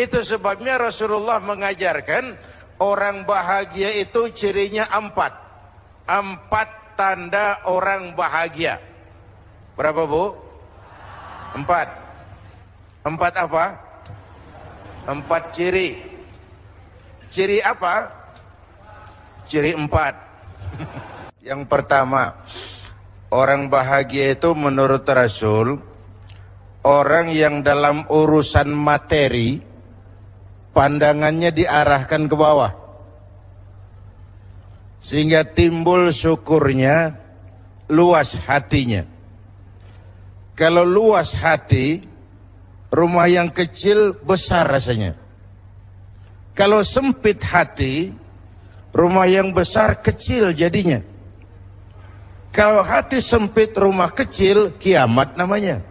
Itu sebabnya Rasulullah mengajarkan orang bahagia itu cirinya 4. 4 tanda orang bahagia. Berapa, Bu? 4. 4 apa? 4 ciri. Ciri apa? Ciri 4. Yang pertama, orang bahagia itu menurut Rasul, orang yang dalam urusan materi, pandangannya diarahkan ke bawah. Sehingga timbul syukurnya, luas hatinya. Kalau luas hati, rumah yang kecil besar rasanya. Kalau sempit hati, rumah yang besar kecil jadinya. Kalau hati sempit, rumah kecil, kiamat namanya.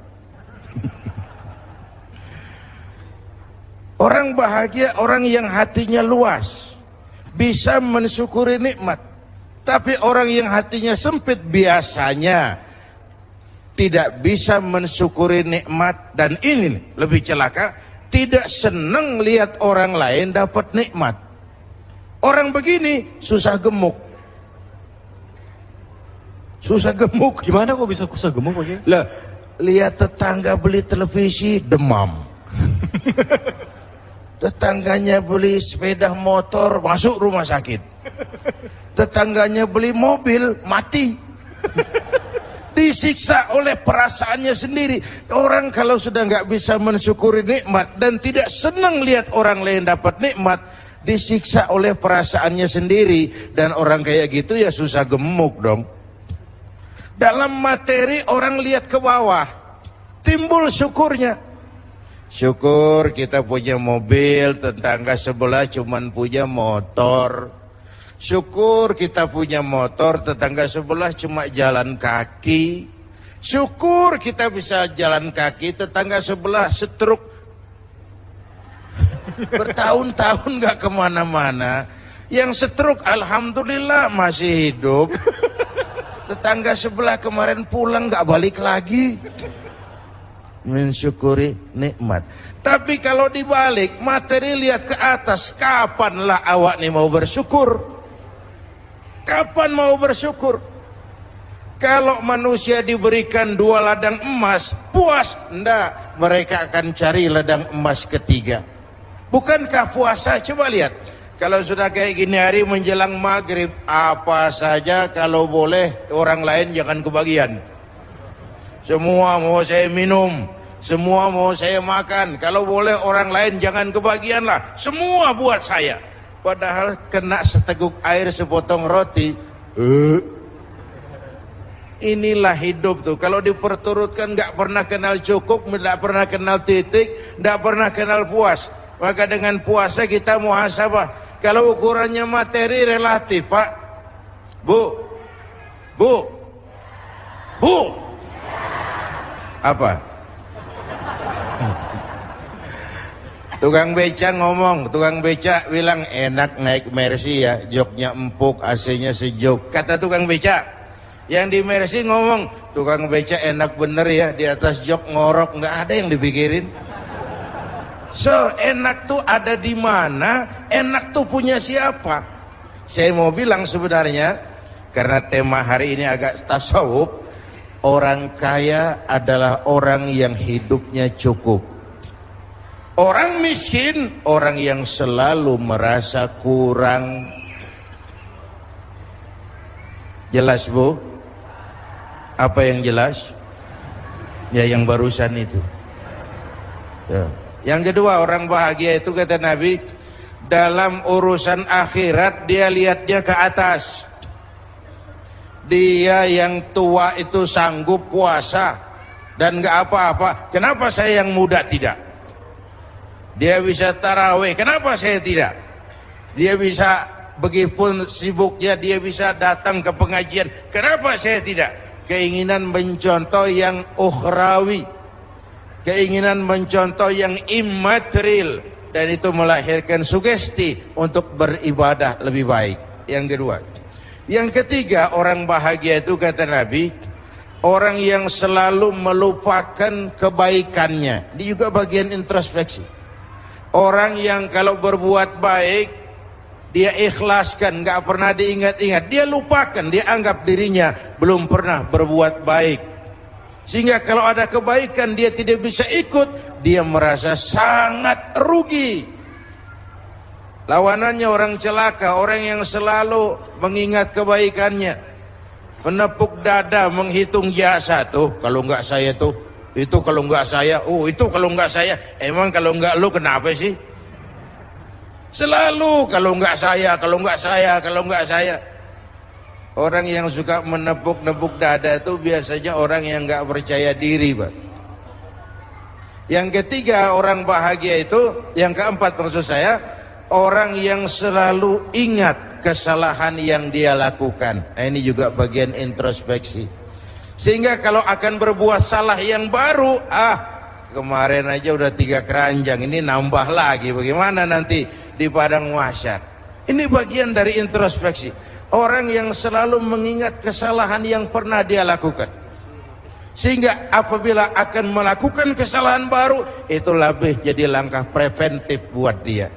Orang bahagia, orang yang hatinya luas, bisa mensyukuri nikmat. Tapi orang yang hatinya sempit biasanya tidak bisa mensyukuri nikmat. Dan ini lebih celaka, tidak senang lihat orang lain dapat nikmat. Orang begini susah gemuk. Susah gemuk. Gimana kok bisa susah gemuk Pak Kiai? Lah, lihat tetangga beli televisi demam. Tetangganya beli sepeda motor masuk rumah sakit. Tetangganya beli mobil mati. Disiksa oleh perasaannya sendiri. Orang kalau sudah nggak bisa mensyukuri nikmat dan tidak senang lihat orang lain dapat nikmat, disiksa oleh perasaannya sendiri. Dan orang kayak gitu ya susah gemuk dong. Dalam materi orang lihat ke bawah, timbul syukurnya. Syukur kita punya mobil, tetangga sebelah cuman punya motor. Syukur kita punya motor, tetangga sebelah cuma jalan kaki. Syukur kita bisa jalan kaki, tetangga sebelah setruk. Bertahun-tahun gak kemana-mana. Yang setruk alhamdulillah masih hidup. Tetangga sebelah kemarin pulang gak balik lagi. Mensyukuri nikmat. Tapi kalau dibalik, materi lihat ke atas, kapanlah awak nih mau bersyukur? Kapan mau bersyukur? Kalau manusia diberikan 2 ladang emas, puas? Enggak, mereka akan cari ladang emas ketiga. Bukankah puasa? Coba lihat. Kalau sudah kayak gini hari menjelang maghrib, apa saja kalau boleh orang lain jangan kebagian. Semua mau saya minum, semua mau saya makan. Kalau boleh orang lain jangan kebagian lah. Semua buat saya. Padahal kena seteguk air, sepotong roti. Inilah hidup tuh. Kalau diperturutkan nggak pernah kenal cukup, nggak pernah kenal titik, nggak pernah kenal puas. Maka dengan puasa kita muhasabah. Kalau ukurannya materi relatif, Pak. Bu. Apa? Tukang beca ngomong, tukang beca bilang enak naik Mercy ya, joknya empuk, AC-nya sejuk. Kata tukang beca, yang di Mercy ngomong, tukang beca enak bener ya, di atas jok ngorok, nggak ada yang dipikirin. So, enak tuh ada di mana? Enak tuh punya siapa? Saya mau bilang sebenarnya, karena tema hari ini agak tasawuf, orang kaya adalah orang yang hidupnya cukup. Orang miskin, orang yang selalu merasa kurang. Jelas, Bu? Apa yang jelas? Ya yang barusan itu. Ya. Yang kedua, orang bahagia itu kata Nabi, dalam urusan akhirat dia lihatnya ke atas. Dia yang tua itu sanggup puasa dan gak apa-apa. Kenapa saya yang muda tidak? Dia bisa tarawih, kenapa saya tidak? Dia bisa, begipun sibuknya, dia bisa datang ke pengajian, kenapa saya tidak? Keinginan mencontoh yang ukhrawi, keinginan mencontoh yang immaterial, dan itu melahirkan sugesti untuk beribadah lebih baik. Yang kedua. Yang ketiga, orang bahagia itu kata Nabi, orang yang selalu melupakan kebaikannya. Ini juga bagian introspeksi. Orang yang kalau berbuat baik, dia ikhlaskan, nggak pernah diingat-ingat, dia lupakan, dia anggap dirinya belum pernah berbuat baik. Sehingga kalau ada kebaikan dia tidak bisa ikut, dia merasa sangat rugi. Lawanannya orang celaka, orang yang selalu mengingat kebaikannya, menepuk dada, menghitung jasa. Tuh kalau nggak saya tuh, itu kalau nggak saya, itu kalau nggak saya. Emang kalau nggak lu kenapa sih? Selalu kalau nggak saya, kalau nggak saya, kalau nggak saya. Orang yang suka menepuk-nepuk dada itu biasanya orang yang nggak percaya diri, Pak. Yang ketiga, orang bahagia itu, yang keempat maksud saya, orang yang selalu ingat kesalahan yang dia lakukan. Nah, ini juga bagian introspeksi. Sehingga kalau akan berbuat salah yang baru, kemarin aja udah 3 keranjang, ini nambah lagi, bagaimana nanti di padang mahsyar. Ini bagian dari introspeksi. Orang yang selalu mengingat kesalahan yang pernah dia lakukan, sehingga apabila akan melakukan kesalahan baru, itu lebih jadi langkah preventif buat dia.